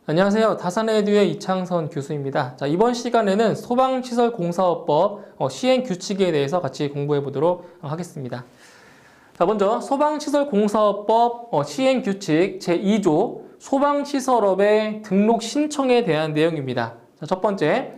안녕하세요. 다산에듀의 이창선 교수입니다. 자, 이번 시간에는 소방시설공사업법 시행규칙에 대해서 같이 공부해 보도록 하겠습니다. 자, 먼저 소방시설공사업법 시행규칙 제2조 소방시설업의 등록 신청에 대한 내용입니다. 자, 첫 번째,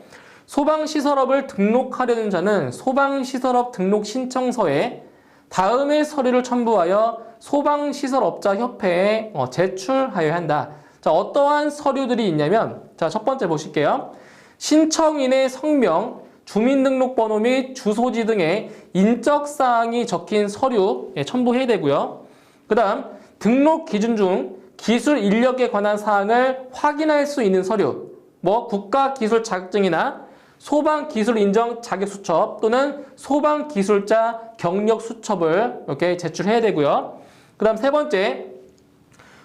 소방시설업을 등록하려는 자는 소방시설업 등록 신청서에 다음의 서류를 첨부하여 소방시설업자협회에 제출하여야 한다. 자, 어떠한 서류들이 있냐면, 자, 첫 번째 보실게요. 신청인의 성명, 주민등록번호 및 주소지 등의 인적사항이 적힌 서류 첨부해야 되고요. 그 다음, 등록 기준 중 기술 인력에 관한 사항을 확인할 수 있는 서류, 국가기술 자격증이나 소방기술인정 자격수첩 또는 소방기술자 경력수첩을 이렇게 제출해야 되고요. 그 다음 세 번째,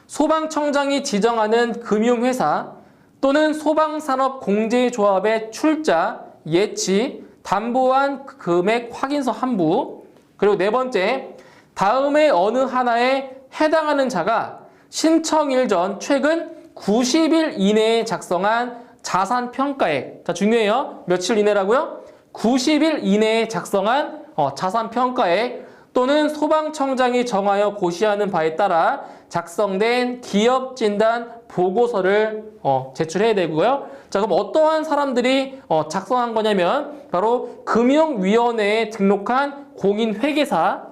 소방청장이 지정하는 금융회사 또는 소방산업공제조합의 출자, 예치, 담보한 금액 확인서 한 부. 그리고 네 번째, 다음의 어느 하나에 해당하는 자가 신청일 전 최근 90일 이내에 작성한 자산평가액. 자, 중요해요. 며칠 이내라고요? 90일 이내에 작성한 자산평가액 또는 소방청장이 정하여 고시하는 바에 따라 작성된 기업진단 보고서를 제출해야 되고요. 자, 그럼 어떠한 사람들이 작성한 거냐면 바로 금융위원회에 등록한 공인회계사,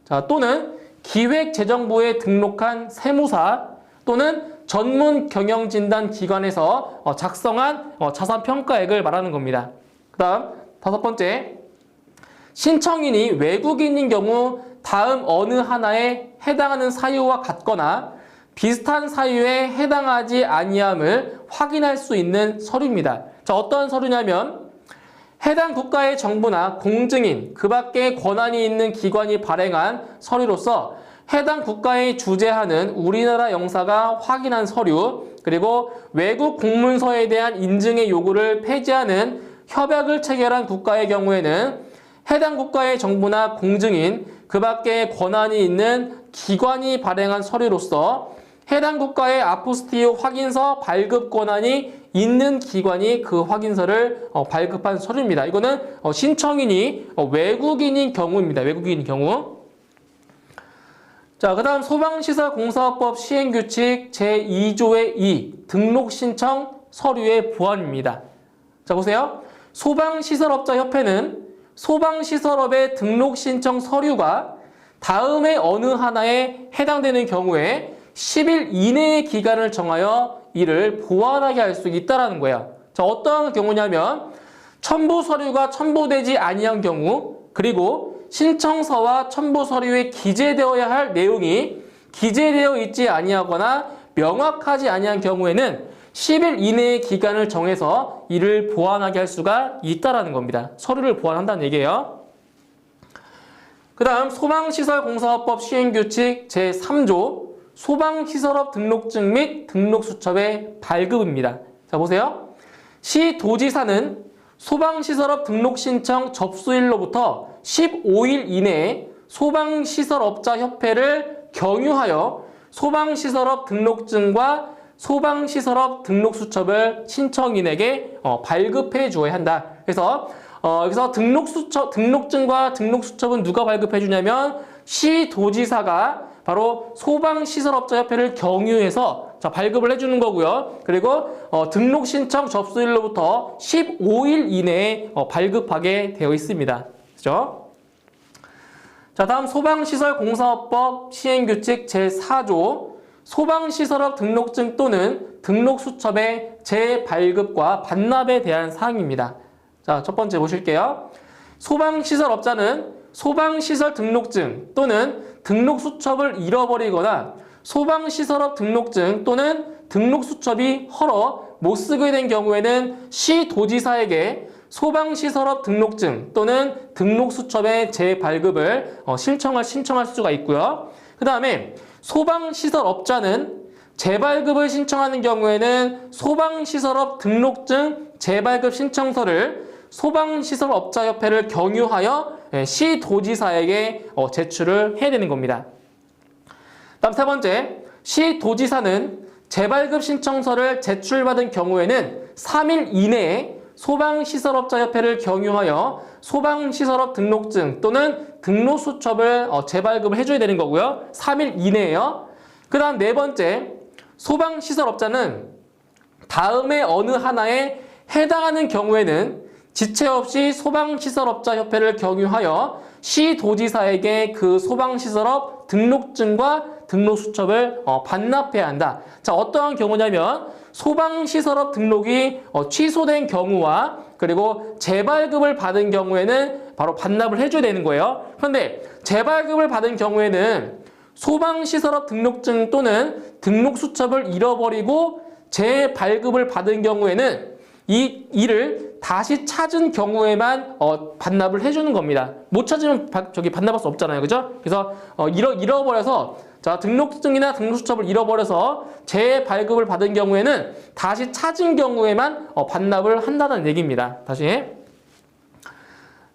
자, 또는 기획재정부에 등록한 세무사 또는 전문경영진단기관에서 작성한 자산평가액을 말하는 겁니다. 그 다음 다섯 번째, 신청인이 외국인인 경우 다음 어느 하나에 해당하는 사유와 같거나 비슷한 사유에 해당하지 아니함을 확인할 수 있는 서류입니다. 자, 어떤 서류냐면 해당 국가의 정부나 공증인, 그 밖에 권한이 있는 기관이 발행한 서류로서 해당 국가에 주재하는 우리나라 영사가 확인한 서류, 그리고 외국 공문서에 대한 인증의 요구를 폐지하는 협약을 체결한 국가의 경우에는 해당 국가의 정부나 공증인, 그 밖에 권한이 있는 기관이 발행한 서류로서 해당 국가의 아포스티오 확인서 발급 권한이 있는 기관이 그 확인서를 발급한 서류입니다. 이거는 신청인이 외국인인 경우입니다. 외국인인 경우. 자, 그 다음 소방시설공사업법 시행규칙 제2조의 2 등록신청 서류의 보완입니다. 자, 보세요. 소방시설업자협회는 소방시설업의 등록신청 서류가 다음의 어느 하나에 해당되는 경우에 10일 이내의 기간을 정하여 이를 보완하게 할 수 있다는 거예요. 자, 어떠한 경우냐면 첨부 서류가 첨부되지 아니한 경우, 그리고 신청서와 첨부 서류에 기재되어야 할 내용이 기재되어 있지 아니하거나 명확하지 아니한 경우에는 10일 이내의 기간을 정해서 이를 보완하게 할 수가 있다는 겁니다. 서류를 보완한다는 얘기예요. 그 다음 소방시설공사업법 시행규칙 제3조 소방시설업 등록증 및 등록수첩의 발급입니다. 자, 보세요. 시도지사는 소방시설업 등록신청 접수일로부터 15일 이내에 소방시설업자협회를 경유하여 소방시설업 등록증과 소방시설업 등록수첩을 신청인에게 발급해 주어야 한다. 그래서 여기서 등록증과 등록수첩은 누가 발급해 주냐면 시도지사가 바로 소방시설업자협회를 경유해서 발급을 해주는 거고요. 그리고 등록신청 접수일로부터 15일 이내에 발급하게 되어 있습니다. 그죠? 자, 다음 소방시설공사업법 시행규칙 제4조 소방시설업 등록증 또는 등록수첩의 재발급과 반납에 대한 사항입니다. 자, 첫 번째 보실게요. 소방시설업자는 소방시설 등록증 또는 등록수첩을 잃어버리거나 소방시설업 등록증 또는 등록수첩이 헐어 못 쓰게 된 경우에는 시도지사에게 소방시설업 등록증 또는 등록수첩의 재발급을 신청할 수가 있고요. 그 다음에 소방시설업자는 재발급을 신청하는 경우에는 소방시설업 등록증 재발급 신청서를 소방시설업자협회를 경유하여 시도지사에게 제출을 해야 되는 겁니다. 다음 세 번째, 시도지사는 재발급 신청서를 제출받은 경우에는 3일 이내에 소방시설업자협회를 경유하여 소방시설업 등록증 또는 등록수첩을 재발급을 해줘야 되는 거고요. 3일 이내에요. 그 다음 네 번째, 소방시설업자는 다음의 어느 하나에 해당하는 경우에는 지체 없이 소방시설업자협회를 경유하여 시도지사에게 그 소방시설업 등록증과 등록수첩을 반납해야 한다. 자, 어떠한 경우냐면 소방시설업 등록이 취소된 경우와 그리고 재발급을 받은 경우에는 바로 반납을 해줘야 되는 거예요. 그런데 재발급을 받은 경우에는 소방시설업 등록증 또는 등록수첩을 잃어버리고 재발급을 받은 경우에는 이를 다시 찾은 경우에만 반납을 해주는 겁니다. 못 찾으면 반납할 수 없잖아요, 그죠? 그래서 잃어버려서 자 등록증이나 등록수첩을 잃어버려서 재발급을 받은 경우에는 다시 찾은 경우에만 반납을 한다는 얘기입니다. 다시.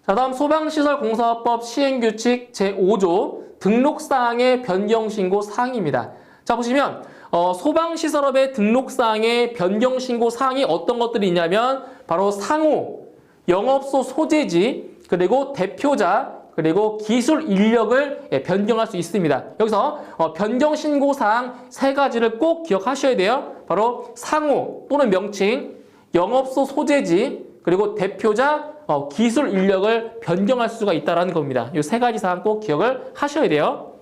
자, 다음 소방시설공사법 시행규칙 제5조 등록사항의 변경신고 사항입니다. 자, 보시면 소방시설업의 등록사항의 변경신고 사항이 어떤 것들이 있냐면 바로 상호, 영업소 소재지, 그리고 대표자, 그리고 기술 인력을 변경할 수 있습니다. 여기서 변경신고 사항 세 가지를 꼭 기억하셔야 돼요. 바로 상호 또는 명칭, 영업소 소재지, 그리고 대표자, 기술 인력을 변경할 수가 있다는 겁니다. 이 세 가지 사항 꼭 기억을 하셔야 돼요.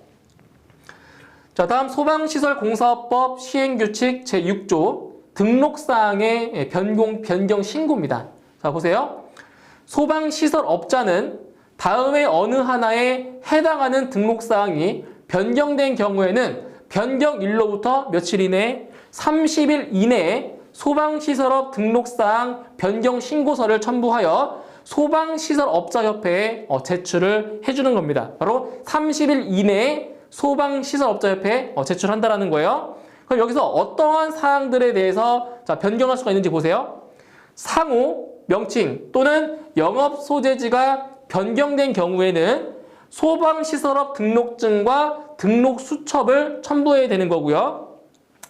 자, 다음 소방시설공사법 시행규칙 제6조 등록사항의 변경 신고입니다. 자, 보세요. 소방시설업자는 다음의 어느 하나에 해당하는 등록사항이 변경된 경우에는 변경일로부터 며칠 이내에 30일 이내에 소방시설업 등록사항 변경신고서를 첨부하여 소방시설업자협회에 제출을 해주는 겁니다. 바로 30일 이내에 소방시설업자협회에 제출한다는 거예요. 그럼 여기서 어떠한 사항들에 대해서 변경할 수가 있는지 보세요. 상호, 명칭 또는 영업 소재지가 변경된 경우에는 소방시설업 등록증과 등록수첩을 첨부해야 되는 거고요.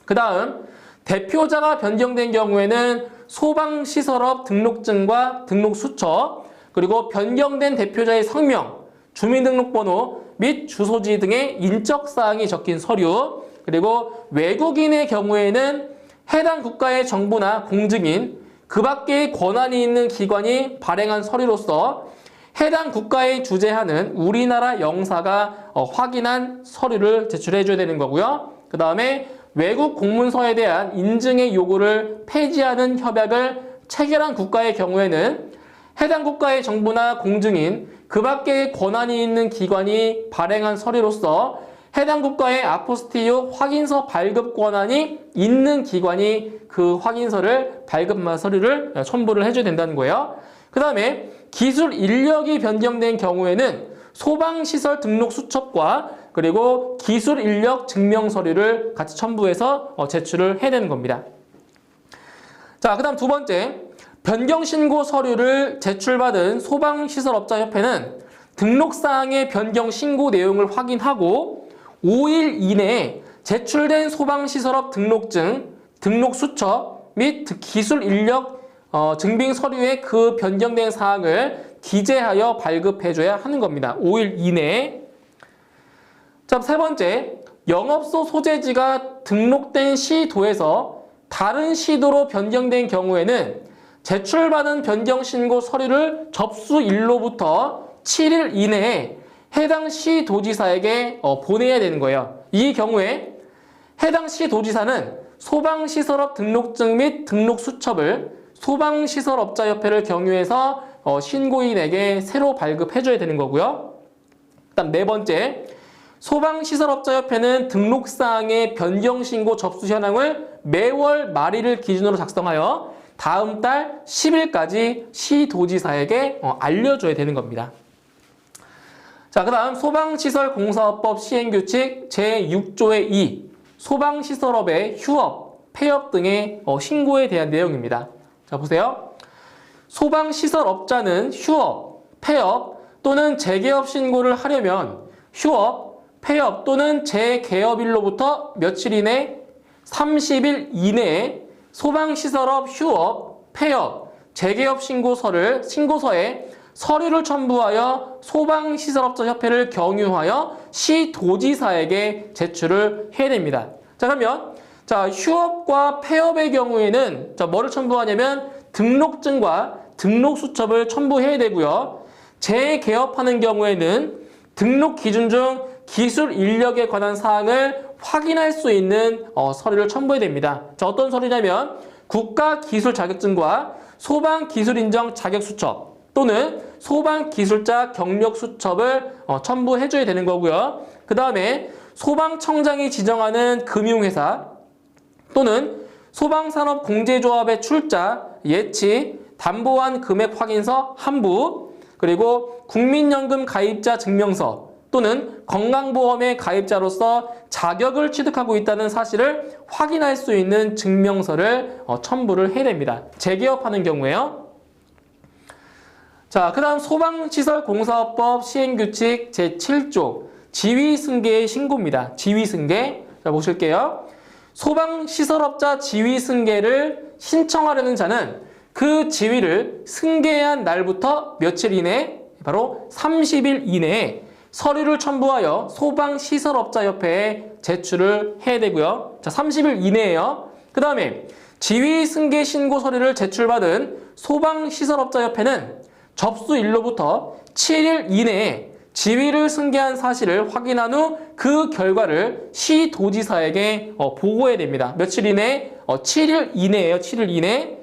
그 다음 대표자가 변경된 경우에는 소방시설업 등록증과 등록수첩, 그리고 변경된 대표자의 성명, 주민등록번호 및 주소지 등의 인적사항이 적힌 서류, 그리고 외국인의 경우에는 해당 국가의 정부나 공증인, 그 밖의 권한이 있는 기관이 발행한 서류로서 해당 국가에 주재하는 우리나라 영사가 확인한 서류를 제출해줘야 되는 거고요. 그 다음에 외국 공문서에 대한 인증의 요구를 폐지하는 협약을 체결한 국가의 경우에는 해당 국가의 정부나 공증인, 그 밖의 권한이 있는 기관이 발행한 서류로서 해당 국가의 아포스티유 확인서 발급 권한이 있는 기관이 그 확인서를 발급한 서류를 첨부를 해줘야 된다는 거예요. 그 다음에 기술 인력이 변경된 경우에는 소방시설 등록 수첩과 그리고 기술 인력 증명 서류를 같이 첨부해서 제출을 해야 되는 겁니다. 자, 그 다음 두 번째, 변경신고 서류를 제출받은 소방시설업자협회는 등록사항의 변경신고 내용을 확인하고 5일 이내에 제출된 소방시설업 등록증, 등록수첩 및 기술 인력 증빙 서류에 그 변경된 사항을 기재하여 발급해줘야 하는 겁니다. 5일 이내에. 자, 세 번째, 영업소 소재지가 등록된 시도에서 다른 시도로 변경된 경우에는 제출받은 변경신고 서류를 접수일로부터 7일 이내에 해당 시도지사에게 보내야 되는 거예요. 이 경우에 해당 시도지사는 소방시설업 등록증 및 등록수첩을 소방시설업자협회를 경유해서 신고인에게 새로 발급해줘야 되는 거고요. 그다음 네 번째, 소방시설업자협회는 등록사항의 변경신고 접수 현황을 매월 말일을 기준으로 작성하여 다음 달 10일까지 시도지사에게 알려줘야 되는 겁니다. 자, 그 다음 소방시설공사법 시행규칙 제6조의 2 소방시설업의 휴업, 폐업 등의 신고에 대한 내용입니다. 자, 보세요. 소방시설업자는 휴업, 폐업 또는 재개업 신고를 하려면 휴업, 폐업 또는 재개업일로부터 며칠 이내 30일 이내에 소방시설업 휴업, 폐업, 재개업 신고서에 서류를 첨부하여 소방시설업자협회를 경유하여 시도지사에게 제출을 해야 됩니다. 자, 그러면 휴업과 폐업의 경우에는 뭐를 첨부하냐면 등록증과 등록수첩을 첨부해야 되고요. 재개업하는 경우에는 등록 기준 중 기술 인력에 관한 사항을 확인할 수 있는 서류를 첨부해야 됩니다. 자, 어떤 서류냐면 국가기술 자격증과 소방기술인정 자격수첩 또는 소방기술자 경력수첩을 첨부해줘야 되는 거고요. 그 다음에 소방청장이 지정하는 금융회사 또는 소방산업공제조합의 출자, 예치, 담보한 금액 확인서 한부, 그리고 국민연금 가입자 증명서 또는 건강보험의 가입자로서 자격을 취득하고 있다는 사실을 확인할 수 있는 증명서를 첨부를 해야 됩니다. 재개업하는 경우에요. 자, 그 다음 소방시설공사업법 시행규칙 제7조 지휘승계의 신고입니다. 지휘승계. 자, 보실게요. 소방시설업자 지휘승계를 신청하려는 자는 그 지휘를 승계한 날부터 며칠 이내, 바로 30일 이내에 서류를 첨부하여 소방시설업자협회에 제출을 해야 되고요. 자, 30일 이내에요. 그 다음에 지휘승계 신고 서류를 제출받은 소방시설업자협회는 접수일로부터 7일 이내에 지휘를 승계한 사실을 확인한 후 그 결과를 시도지사에게 보고해야 됩니다. 며칠 이내? 7일 이내예요. 7일 이내.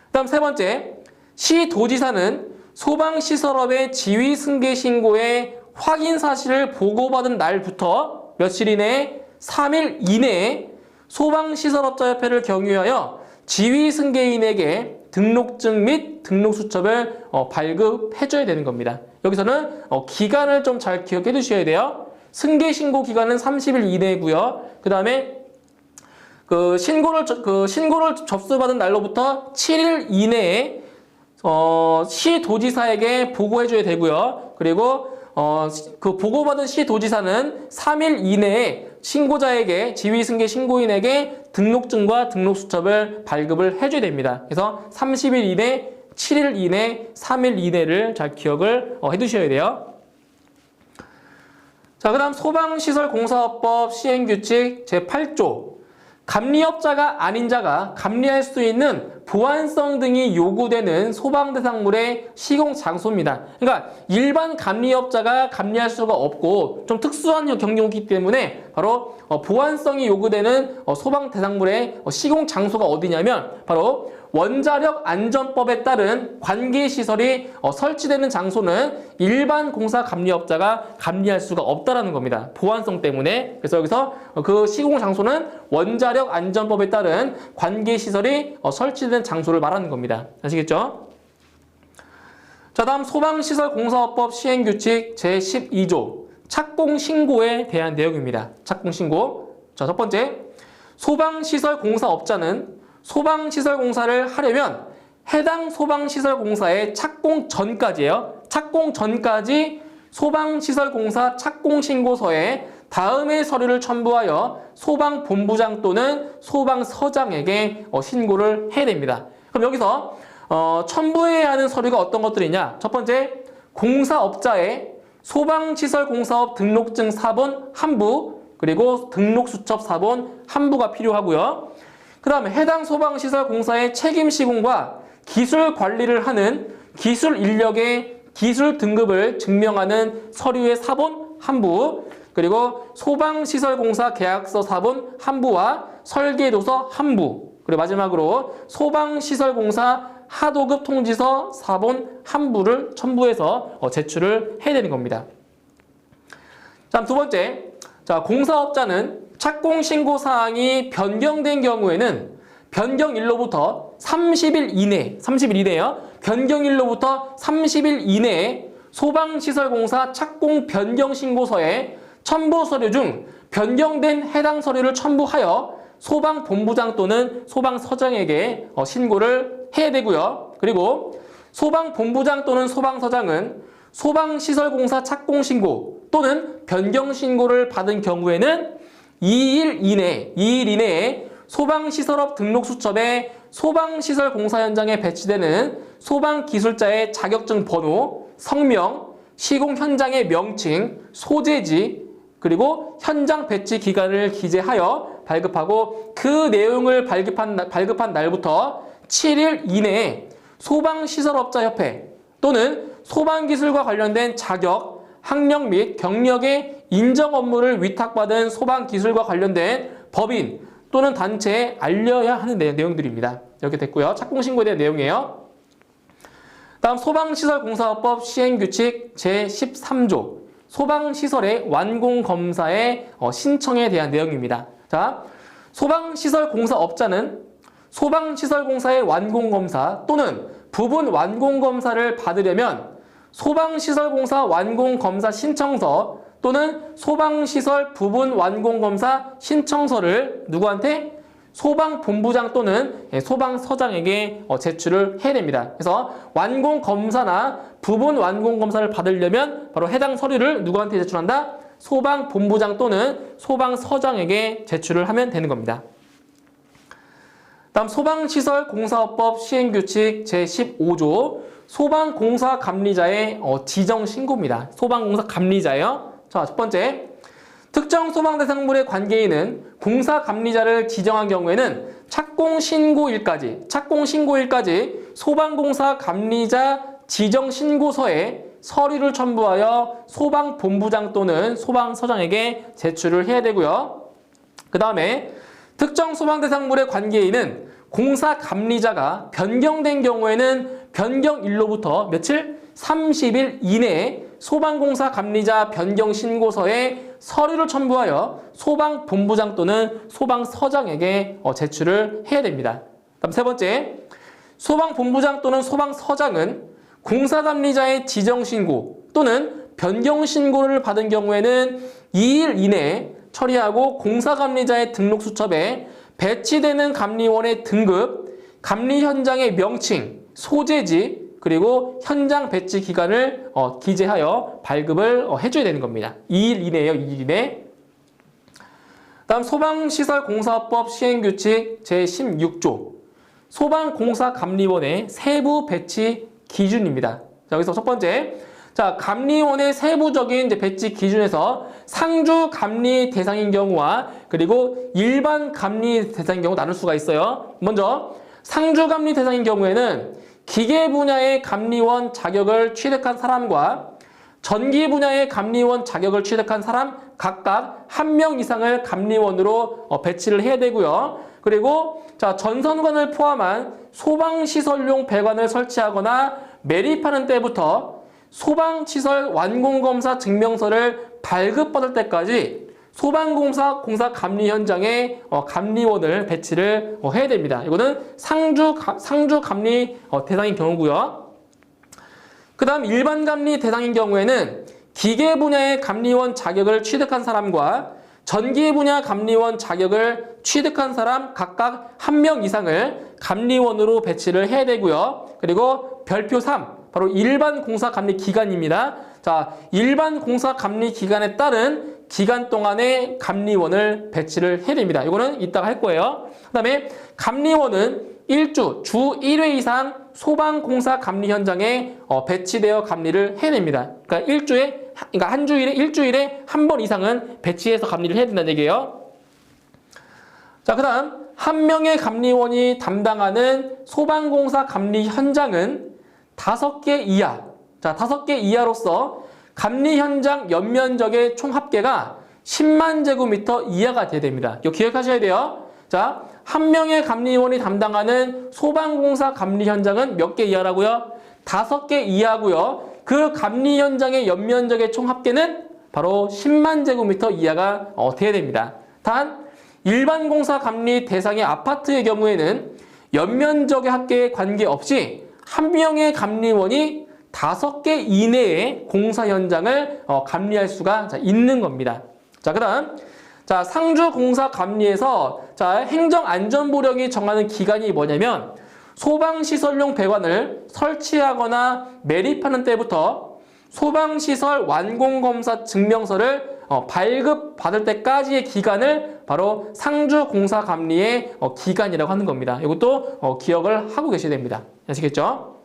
그 다음 세 번째, 시도지사는 소방시설업의 지휘승계 신고의 확인 사실을 보고받은 날부터 며칠 이내에 3일 이내에 소방시설업자협회를 경유하여 지휘승계인에게 등록증 및 등록수첩을 발급해줘야 되는 겁니다. 여기서는 기간을 좀 잘 기억해 두셔야 돼요. 승계 신고 기간은 30일 이내고요. 그 다음에 신고를 접수받은 날로부터 7일 이내에 시도지사에게 보고해줘야 되고요. 그리고 그 보고받은 시도지사는 3일 이내에 신고자에게 지휘승계 신고인에게 등록증과 등록수첩을 발급을 해줘야 됩니다. 그래서 30일 이내, 7일 이내, 3일 이내를 잘 기억을 해두셔야 돼요. 자, 그 다음 소방시설공사업법 시행규칙 제8조 감리업자가 아닌 자가 감리할 수 있는 보안성 등이 요구되는 소방대상물의 시공장소입니다. 그러니까 일반 감리업자가 감리할 수가 없고 좀 특수한 경우이기 때문에 바로 보안성이 요구되는 소방대상물의 시공장소가 어디냐면 바로 원자력안전법에 따른 관계시설이 설치되는 장소는 일반 공사 감리업자가 감리할 수가 없다는 겁니다. 보안성 때문에. 그래서 여기서 그 시공장소는 원자력안전법에 따른 관계시설이 설치된 장소를 말하는 겁니다. 아시겠죠? 자, 다음 소방시설공사업법 시행규칙 제12조 착공신고에 대한 내용입니다. 착공신고. 자, 첫 번째, 소방시설공사업자는 소방시설공사를 하려면 해당 소방시설공사의 착공 전까지예요. 착공 전까지 소방시설공사 착공신고서에 다음의 서류를 첨부하여 소방본부장 또는 소방서장에게 신고를 해야 됩니다. 그럼 여기서 첨부해야 하는 서류가 어떤 것들이냐? 첫 번째, 공사업자의 소방시설공사업 등록증 사본 한부, 그리고 등록수첩 사본 한부가 필요하고요. 그 다음에 해당 소방시설공사의 책임 시공과 기술 관리를 하는 기술 인력의 기술 등급을 증명하는 서류의 사본 한부, 그리고 소방시설공사 계약서 사본 한부와 설계도서 한부, 그리고 마지막으로 소방시설공사 하도급 통지서 사본 한부를 첨부해서 제출을 해야 되는 겁니다. 자, 두 번째, 자, 공사업자는 착공신고 사항이 변경된 경우에는 변경일로부터 30일 이내에요. 변경일로부터 30일 이내에 소방시설공사 착공 변경신고서에 첨부 서류 중 변경된 해당 서류를 첨부하여 소방본부장 또는 소방서장에게 신고를 해야 되고요. 그리고 소방본부장 또는 소방서장은 소방시설공사 착공신고 또는 변경신고를 받은 경우에는 2일 이내에 소방시설업 등록수첩에 소방시설 공사 현장에 배치되는 소방기술자의 자격증 번호, 성명, 시공 현장의 명칭, 소재지, 그리고 현장 배치 기간을 기재하여 발급하고 그 내용을 발급한 날부터 7일 이내에 소방시설업자협회 또는 소방기술과 관련된 자격, 학력 및 경력의 인정 업무를 위탁받은 소방기술과 관련된 법인 또는 단체에 알려야 하는 내용들입니다. 이렇게 됐고요. 착공신고에 대한 내용이에요. 다음 소방시설공사법 시행규칙 제13조 소방시설의 완공검사의 신청에 대한 내용입니다. 자, 소방시설공사업자는 소방시설공사의 완공검사 또는 부분 완공검사를 받으려면 소방시설공사 완공검사 신청서 또는 소방시설 부분 완공검사 신청서를 누구한테? 소방본부장 또는 소방서장에게 제출을 해야 됩니다. 그래서 완공검사나 부분 완공검사를 받으려면 바로 해당 서류를 누구한테 제출한다? 소방본부장 또는 소방서장에게 제출을 하면 되는 겁니다. 다음 소방시설공사법 시행규칙 제15조 소방공사감리자의 지정신고입니다. 소방공사감리자예요. 자, 첫 번째, 특정 소방대상물의 관계인은 공사감리자를 지정한 경우에는 착공신고일까지 소방공사감리자 지정신고서에 서류를 첨부하여 소방본부장 또는 소방서장에게 제출을 해야 되고요. 그 다음에 특정 소방대상물의 관계인은 공사감리자가 변경된 경우에는 변경일로부터 며칠? 30일 이내에 소방공사감리자 변경신고서에 서류를 첨부하여 소방본부장 또는 소방서장에게 제출을 해야 됩니다. 다음 세 번째, 소방본부장 또는 소방서장은 공사감리자의 지정신고 또는 변경신고를 받은 경우에는 2일 이내에 처리하고 공사감리자의 등록수첩에 배치되는 감리원의 등급, 감리 현장의 명칭, 소재지, 그리고 현장 배치 기간을 기재하여 발급을 해줘야 되는 겁니다. 2일 이내예요. 2일 이내. 다음 소방시설공사법 시행규칙 제16조 소방공사감리원의 세부 배치 기준입니다. 자, 여기서 첫 번째, 자, 감리원의 세부적인 배치 기준에서 상주 감리 대상인 경우와 그리고 일반 감리 대상인 경우 나눌 수가 있어요. 먼저 상주 감리 대상인 경우에는 기계 분야의 감리원 자격을 취득한 사람과 전기 분야의 감리원 자격을 취득한 사람 각각 1명 이상을 감리원으로 배치를 해야 되고요. 그리고 자, 전선관을 포함한 소방시설용 배관을 설치하거나 매립하는 때부터 소방시설 완공검사 증명서를 발급받을 때까지 소방공사 감리 현장에 감리원을 배치를 해야 됩니다. 이거는 상주 감리 대상인 경우고요. 그 다음 일반 감리 대상인 경우에는 기계 분야의 감리원 자격을 취득한 사람과 전기 분야 감리원 자격을 취득한 사람 각각 1명 이상을 감리원으로 배치를 해야 되고요. 그리고 별표 3, 바로 일반 공사 감리 기간입니다. 자, 일반 공사 감리 기간에 따른 기간 동안에 감리원을 배치를 해야 됩니다. 이거는 이따가 할 거예요. 그 다음에 감리원은 주 1회 이상 소방공사 감리 현장에 배치되어 감리를 해야 됩니다. 그러니까 일주일에 한 번 이상은 배치해서 감리를 해야 된다는 얘기예요. 자, 그 다음 1명의 감리원이 담당하는 소방공사 감리 현장은 5개 이하. 자, 5개 이하로서 감리 현장 연면적의 총 합계가 10만 제곱미터 이하가 돼야 됩니다. 이거 기억하셔야 돼요. 자, 1명의 감리원이 담당하는 소방공사 감리 현장은 몇 개 이하라고요? 5개 이하고요. 그 감리 현장의 연면적의 총 합계는 바로 10만 제곱미터 이하가 돼야 됩니다. 단 일반 공사 감리 대상의 아파트의 경우에는 연면적의 합계에 관계없이 1명의 감리원이 5개 이내의 공사 현장을 감리할 수가 있는 겁니다. 자, 그 다음, 자, 상주 공사 감리에서 자, 행정안전보령이 정하는 기간이 뭐냐면 소방시설용 배관을 설치하거나 매립하는 때부터 소방시설 완공검사 증명서를 발급 받을 때까지의 기간을 바로 상주공사감리의 기간이라고 하는 겁니다. 이것도 기억을 하고 계셔야 됩니다. 아시겠죠?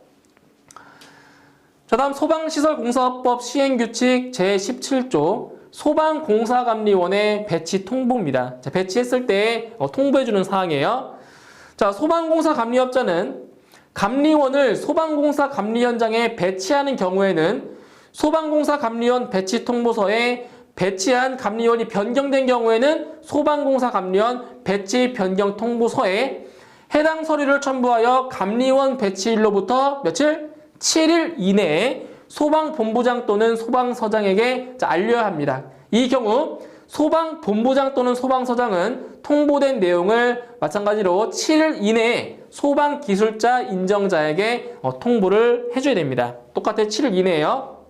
자, 다음 소방시설공사법 시행규칙 제17조 소방공사감리원의 배치 통보입니다. 자, 배치했을 때 통보해주는 사항이에요. 자, 소방공사감리업자는 감리원을 소방공사감리 현장에 배치하는 경우에는 소방공사감리원 배치 통보서에 배치한 감리원이 변경된 경우에는 소방공사감리원 배치 변경 통보서에 해당 서류를 첨부하여 감리원 배치일로부터 며칠? 7일 이내에 소방본부장 또는 소방서장에게 알려야 합니다. 이 경우 소방본부장 또는 소방서장은 통보된 내용을 마찬가지로 7일 이내에 소방기술자 인정자에게 통보를 해줘야 됩니다. 똑같아 7일 이내에요.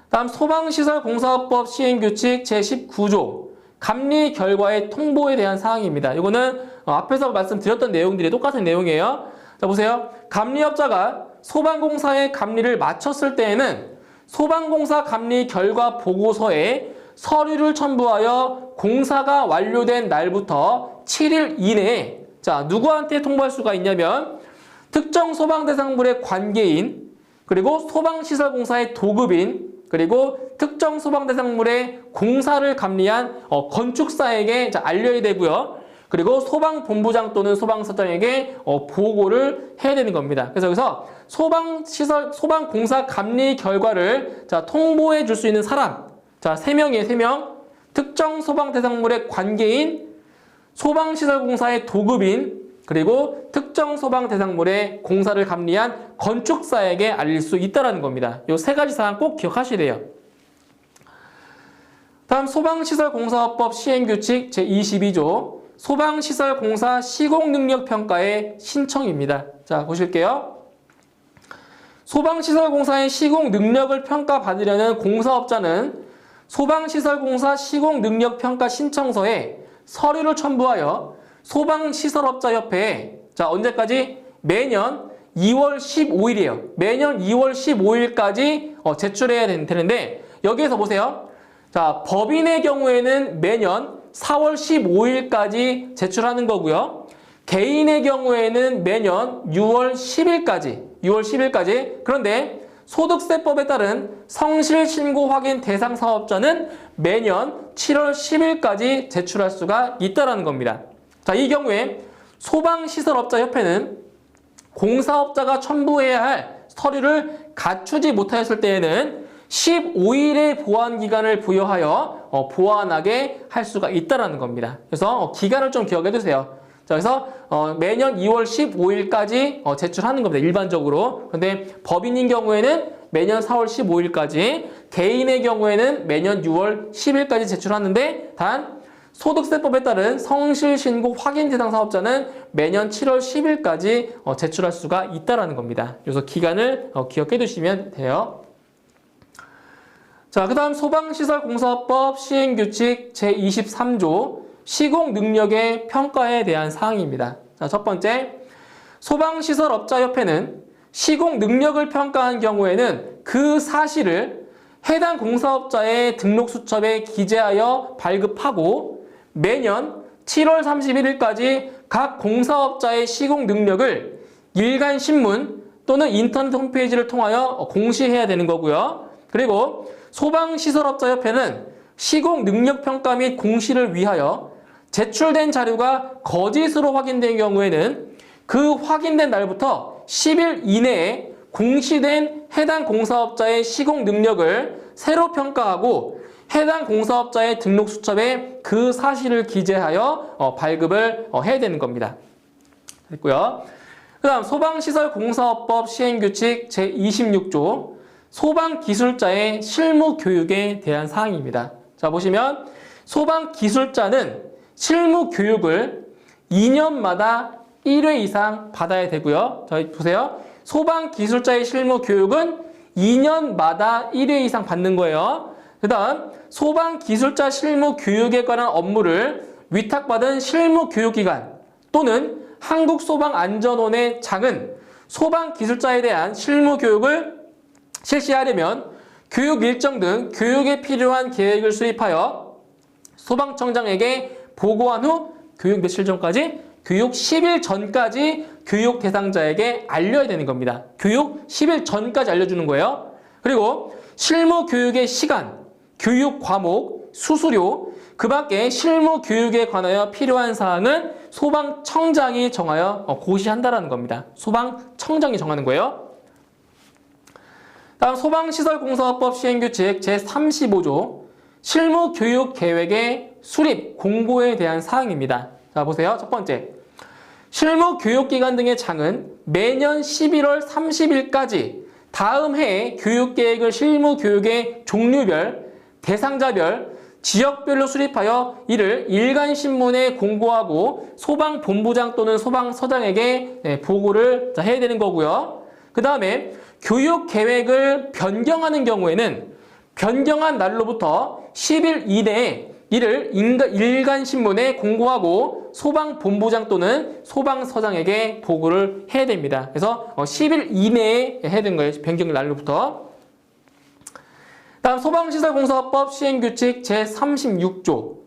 다음 소방시설공사법 시행규칙 제19조 감리 결과의 통보에 대한 사항입니다. 이거는 앞에서 말씀드렸던 내용들이 똑같은 내용이에요. 자, 보세요. 감리업자가 소방공사의 감리를 마쳤을 때에는 소방공사 감리 결과 보고서에 서류를 첨부하여 공사가 완료된 날부터 7일 이내에 자, 누구한테 통보할 수가 있냐면 특정 소방대상물의 관계인, 그리고 소방시설공사의 도급인, 그리고 특정 소방대상물의 공사를 감리한 건축사에게 알려야 되고요. 그리고 소방본부장 또는 소방서장에게 보고를 해야 되는 겁니다. 그래서 여기서 소방공사 감리 결과를 통보해 줄 수 있는 사람, 자, 3명이에요, 3명. 특정 소방대상물의 관계인, 소방시설공사의 도급인, 그리고 특정 소방대상물의 공사를 감리한 건축사에게 알릴 수 있다는 겁니다. 이 3가지 사항 꼭 기억하셔야 돼요. 다음 소방시설공사법 시행규칙 제22조 소방시설공사 시공능력평가의 신청입니다. 자, 보실게요. 소방시설공사의 시공능력을 평가받으려는 공사업자는 소방시설공사 시공능력평가 신청서에 서류를 첨부하여 소방시설업자협회에 자, 언제까지? 매년 2월 15일이에요. 매년 2월 15일까지 제출해야 되는데 여기에서 보세요. 자, 법인의 경우에는 매년 4월 15일까지 제출하는 거고요. 개인의 경우에는 매년 6월 10일까지. 그런데 소득세법에 따른 성실신고 확인 대상 사업자는 매년 7월 10일까지 제출할 수가 있다는 겁니다. 자, 이 경우에 소방시설업자협회는 공사업자가 첨부해야 할 서류를 갖추지 못하였을 때에는 15일의 보완기간을 부여하여 보완하게 할 수가 있다는 겁니다. 그래서 기간을 좀 기억해 두세요. 자, 그래서 매년 2월 15일까지 제출하는 겁니다. 일반적으로. 그런데 법인인 경우에는 매년 4월 15일까지, 개인의 경우에는 매년 6월 10일까지 제출하는데 단 소득세법에 따른 성실신고 확인 대상 사업자는 매년 7월 10일까지 제출할 수가 있다는 겁니다. 그래서 기간을 기억해 두시면 돼요. 자, 그 다음 소방시설공사법 시행규칙 제23조 시공능력의 평가에 대한 사항입니다. 자, 첫 번째, 소방시설업자협회는 시공능력을 평가한 경우에는 그 사실을 해당 공사업자의 등록수첩에 기재하여 발급하고 매년 7월 31일까지 각 공사업자의 시공능력을 일간신문 또는 인터넷 홈페이지를 통하여 공시해야 되는 거고요. 그리고 소방시설업자협회는 시공능력평가 및 공시를 위하여 제출된 자료가 거짓으로 확인된 경우에는 그 확인된 날부터 10일 이내에 공시된 해당 공사업자의 시공능력을 새로 평가하고 해당 공사업자의 등록수첩에 그 사실을 기재하여 발급을 해야 되는 겁니다. 됐고요. 그 다음 소방시설공사업법 시행규칙 제26조 소방기술자의 실무교육에 대한 사항입니다. 자, 보시면 소방기술자는 실무교육을 2년마다 1회 이상 받아야 되고요. 자, 보세요. 소방기술자의 실무교육은 2년마다 1회 이상 받는 거예요. 그 다음 소방기술자 실무교육에 관한 업무를 위탁받은 실무교육기관 또는 한국소방안전원의 장은 소방기술자에 대한 실무교육을 실시하려면 교육 일정 등 교육에 필요한 계획을 수립하여 소방청장에게 보고한 후 교육 며칠 전까지? 교육 10일 전까지 교육 대상자에게 알려야 되는 겁니다. 교육 10일 전까지 알려주는 거예요. 그리고 실무 교육의 시간, 교육 과목, 수수료, 그 밖에 실무 교육에 관하여 필요한 사항은 소방청장이 정하여 고시한다라는 겁니다. 소방청장이 정하는 거예요. 다음 소방시설공사법 시행규칙 제35조 실무 교육 계획의 수립, 공고에 대한 사항입니다. 자, 보세요. 첫 번째. 실무 교육기관 등의 장은 매년 11월 30일까지 다음 해의 교육계획을 실무 교육의 종류별, 대상자별, 지역별로 수립하여 이를 일간신문에 공고하고 소방본부장 또는 소방서장에게 보고를 해야 되는 거고요. 그 다음에 교육계획을 변경하는 경우에는 변경한 날로부터 10일 이내에 이를 일간신문에 공고하고 소방본부장 또는 소방서장에게 보고를 해야 됩니다. 그래서 10일 이내에 해야 되는 거예요. 변경 날로부터. 다음 소방시설공사법 시행규칙 제36조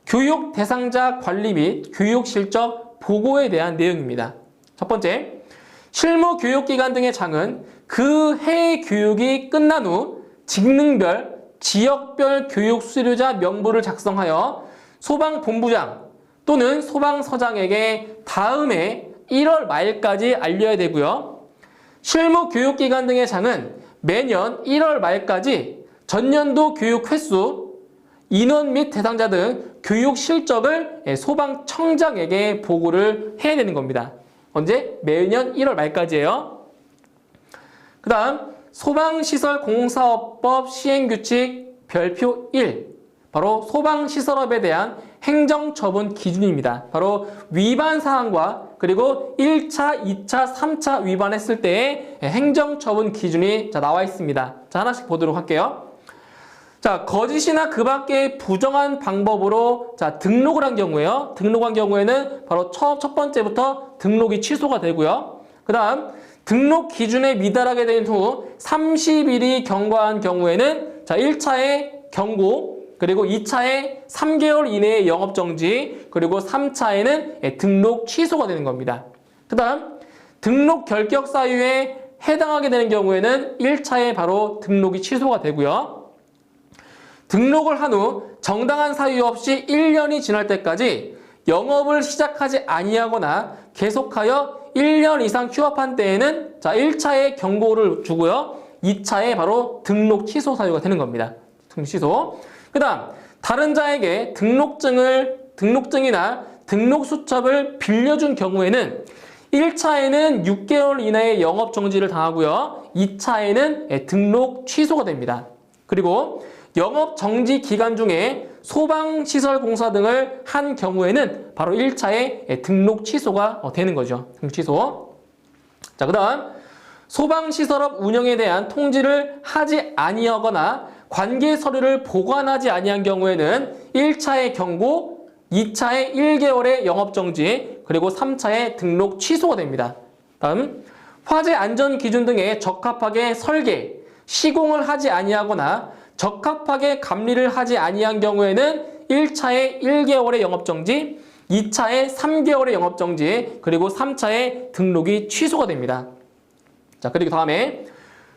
교육 대상자 관리 및 교육 실적 보고에 대한 내용입니다. 첫 번째, 실무 교육기관 등의 장은 그 해 교육이 끝난 후 직능별, 지역별 교육 수료자 명부를 작성하여 소방본부장 또는 소방서장에게 다음해 1월 말까지 알려야 되고요. 실무 교육기관 등의 장은 매년 1월 말까지 전년도 교육 횟수, 인원 및 대상자 등 교육 실적을 소방청장에게 보고를 해야 되는 겁니다. 언제? 매년 1월 말까지예요. 그 다음 소방시설공사업법 시행규칙 별표 1 바로 소방시설업에 대한 행정처분 기준입니다. 바로 위반사항과 그리고 1차, 2차, 3차 위반했을 때의 행정처분 기준이 나와 있습니다. 자, 하나씩 보도록 할게요. 자, 거짓이나 그 밖의 부정한 방법으로 등록을 한 경우에요. 등록한 경우에는 바로 첫 번째부터 등록이 취소가 되고요. 그 다음 등록 기준에 미달하게 된 후 30일이 경과한 경우에는 1차에 경고, 그리고 2차에 3개월 이내의 영업정지, 그리고 3차에는 등록 취소가 되는 겁니다. 그 다음 등록 결격 사유에 해당하게 되는 경우에는 1차에 바로 등록이 취소가 되고요. 등록을 한 후 정당한 사유 없이 1년이 지날 때까지 영업을 시작하지 아니하거나 계속하여 1년 이상 휴업한 때에는 1차에 경고를 주고요. 2차에 바로 등록 취소 사유가 되는 겁니다. 등록 취소. 그 다음 다른 자에게 등록증이나 등록수첩을 빌려준 경우에는 1차에는 6개월 이내의 영업정지를 당하고요. 2차에는 등록 취소가 됩니다. 그리고 영업정지 기간 중에 소방시설공사 등을 한 경우에는 바로 1차에 등록 취소가 되는 거죠. 등록 취소. 자, 그 다음 소방시설업 운영에 대한 통지를 하지 아니하거나 관계 서류를 보관하지 아니한 경우에는 1차의 경고, 2차의 1개월의 영업정지, 그리고 3차의 등록 취소가 됩니다. 다음 화재 안전 기준 등에 적합하게 설계, 시공을 하지 아니하거나 적합하게 감리를 하지 아니한 경우에는 1차에 1개월의 영업정지, 2차에 3개월의 영업정지, 그리고 3차에 등록이 취소가 됩니다. 자, 그리고 다음에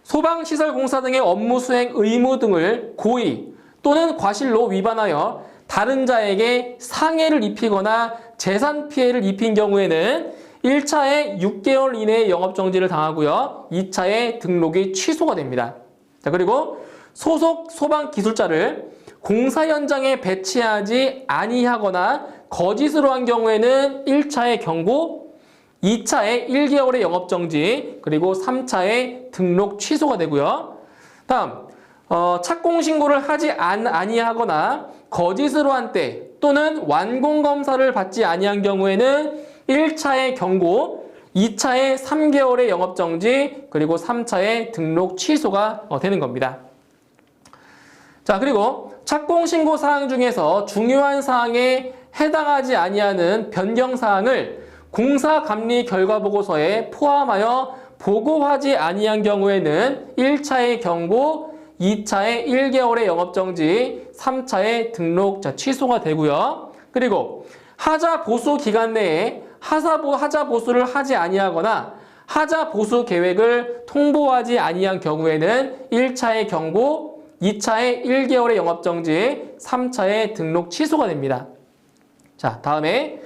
소방시설공사 등의 업무 수행 의무 등을 고의 또는 과실로 위반하여 다른 자에게 상해를 입히거나 재산 피해를 입힌 경우에는 1차에 6개월 이내의 영업정지를 당하고요. 2차에 등록이 취소가 됩니다. 자, 그리고 소속 소방기술자를 공사 현장에 배치하지 아니하거나 거짓으로 한 경우에는 1차의 경고, 2차에 1개월의 영업정지, 그리고 3차에 등록 취소가 되고요. 다음 착공신고를 하지 아니하거나 거짓으로 한 때 또는 완공검사를 받지 아니한 경우에는 1차의 경고, 2차에 3개월의 영업정지, 그리고 3차에 등록 취소가 되는 겁니다. 자, 그리고 착공신고 사항 중에서 중요한 사항에 해당하지 아니하는 변경 사항을 공사감리 결과보고서에 포함하여 보고하지 아니한 경우에는 1차의 경고, 2차에 1개월의 영업정지, 3차에 등록 취소가 되고요. 그리고 하자 보수 기간 내에 하자 보수를 하지 아니하거나 하자 보수 계획을 통보하지 아니한 경우에는 1차의 경고, 2차에 1개월의 영업정지, 3차에 등록 취소가 됩니다. 자, 다음에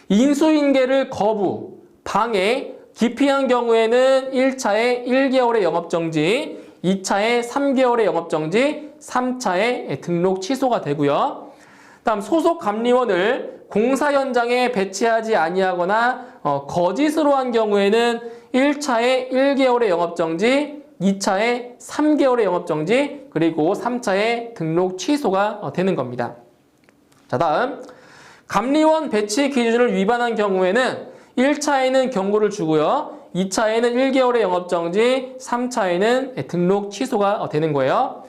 인수인계를 거부, 방해, 기피한 경우에는 1차에 1개월의 영업정지, 2차에 3개월의 영업정지, 3차에 등록 취소가 되고요. 다음 소속 감리원을 공사 현장에 배치하지 아니하거나 거짓으로 한 경우에는 1차에 1개월의 영업정지, 2차에 3개월의 영업정지, 그리고 3차에 등록 취소가 되는 겁니다. 자, 다음 감리원 배치 기준을 위반한 경우에는 1차에는 경고를 주고요. 2차에는 1개월의 영업정지, 3차에는 등록 취소가 되는 거예요.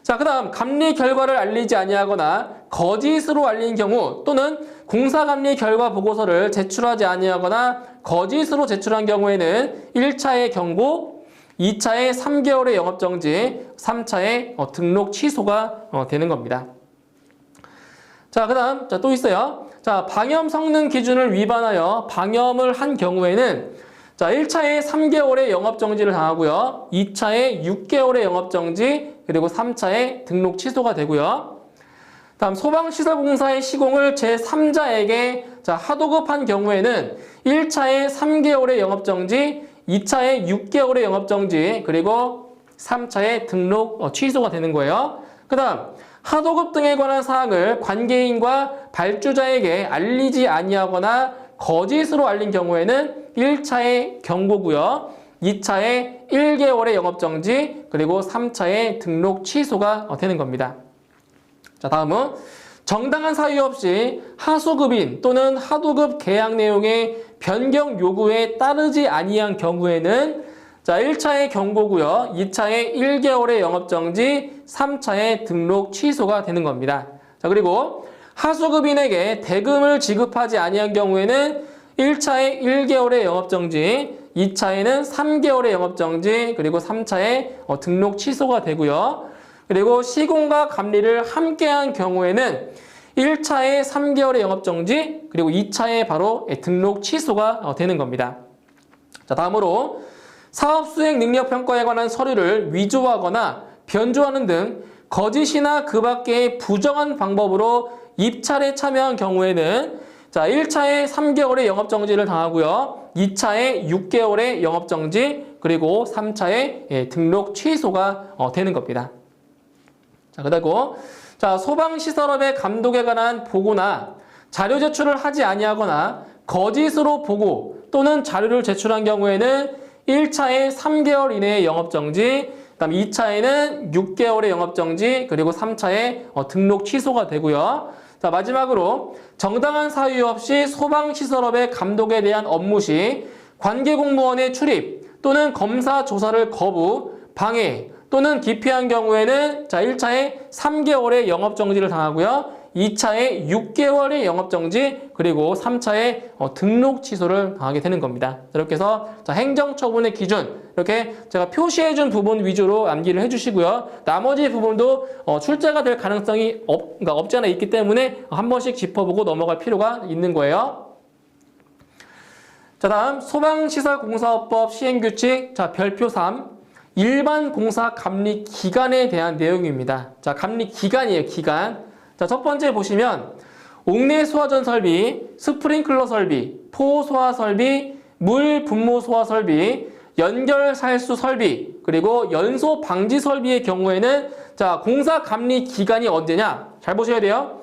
자, 그 다음 감리 결과를 알리지 아니하거나 거짓으로 알린 경우 또는 공사감리 결과 보고서를 제출하지 아니하거나 거짓으로 제출한 경우에는 1차의 경고, 2차에 3개월의 영업정지, 3차에 등록 취소가 되는 겁니다. 자, 그 다음 또 있어요. 자, 방염 성능 기준을 위반하여 방염을 한 경우에는 자, 1차에 3개월의 영업정지를 당하고요. 2차에 6개월의 영업정지, 그리고 3차에 등록 취소가 되고요. 다음 소방시설공사의 시공을 제3자에게 하도급한 경우에는 1차에 3개월의 영업정지, 2차에 6개월의 영업정지, 그리고 3차에 등록 취소가 되는 거예요. 그 다음 하도급 등에 관한 사항을 관계인과 발주자에게 알리지 아니하거나 거짓으로 알린 경우에는 1차의 경고고요. 2차에 1개월의 영업정지, 그리고 3차의 등록 취소가 되는 겁니다. 자, 다음은 정당한 사유 없이 하수급인 또는 하도급 계약 내용의 변경 요구에 따르지 아니한 경우에는 자, 1차의 경고고요. 2차에 1개월의 영업정지, 3차의 등록 취소가 되는 겁니다. 자, 그리고 하수급인에게 대금을 지급하지 아니한 경우에는 1차에 1개월의 영업정지, 2차에는 3개월의 영업정지, 그리고 3차에 등록 취소가 되고요. 그리고 시공과 감리를 함께한 경우에는 1차에 3개월의 영업정지, 그리고 2차에 바로 등록 취소가 되는 겁니다. 자, 다음으로 사업수행 능력평가에 관한 서류를 위조하거나 변조하는 등 거짓이나 그 밖의 부정한 방법으로 입찰에 참여한 경우에는 자, 1차에 3개월의 영업정지를 당하고요. 2차에 6개월의 영업정지, 그리고 3차에 등록 취소가 되는 겁니다. 자, 그리고 자, 소방시설업의 감독에 관한 보고나 자료 제출을 하지 아니하거나 거짓으로 보고 또는 자료를 제출한 경우에는 1차에 3개월 이내의 영업정지, 그다음 2차에는 6개월의 영업정지, 그리고 3차에 등록 취소가 되고요. 자, 마지막으로 정당한 사유 없이 소방시설업의 감독에 대한 업무 시 관계공무원의 출입 또는 검사 조사를 거부, 방해 또는 기피한 경우에는 자, 1차에 3개월의 영업정지를 당하고요. 2차에 6개월의 영업정지, 그리고 3차에 등록 취소를 당하게 되는 겁니다. 이렇게 해서 자, 행정처분의 기준 이렇게 제가 표시해준 부분 위주로 암기를 해주시고요. 나머지 부분도 출제가 될 가능성이 그러니까 없지 않아 있기 때문에 한 번씩 짚어보고 넘어갈 필요가 있는 거예요. 자, 다음 소방시설공사업법 시행규칙 자, 별표 3 일반 공사 감리 기간에 대한 내용입니다. 자, 감리 기간이에요. 기간. 자, 첫 번째 보시면 옥내 소화전 설비, 스프링클러 설비, 포 소화 설비, 물 분무 소화 설비, 연결 살수 설비, 그리고 연소 방지 설비의 경우에는 자, 공사 감리 기간이 언제냐? 잘 보셔야 돼요.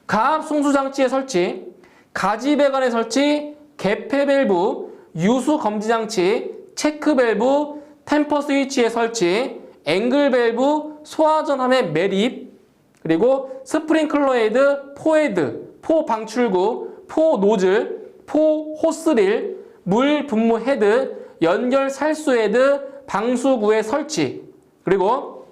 가압 송수 장치의 설치, 가지 배관의 설치, 개폐 밸브, 유수 검지 장치, 체크 밸브, 템퍼 스위치의 설치, 앵글 밸브, 소화전함의 매립, 그리고 스프링클러 헤드, 포 헤드, 포 방출구, 포 노즐, 포 호스릴, 물 분무 헤드, 연결 살수 헤드, 방수구의 설치, 그리고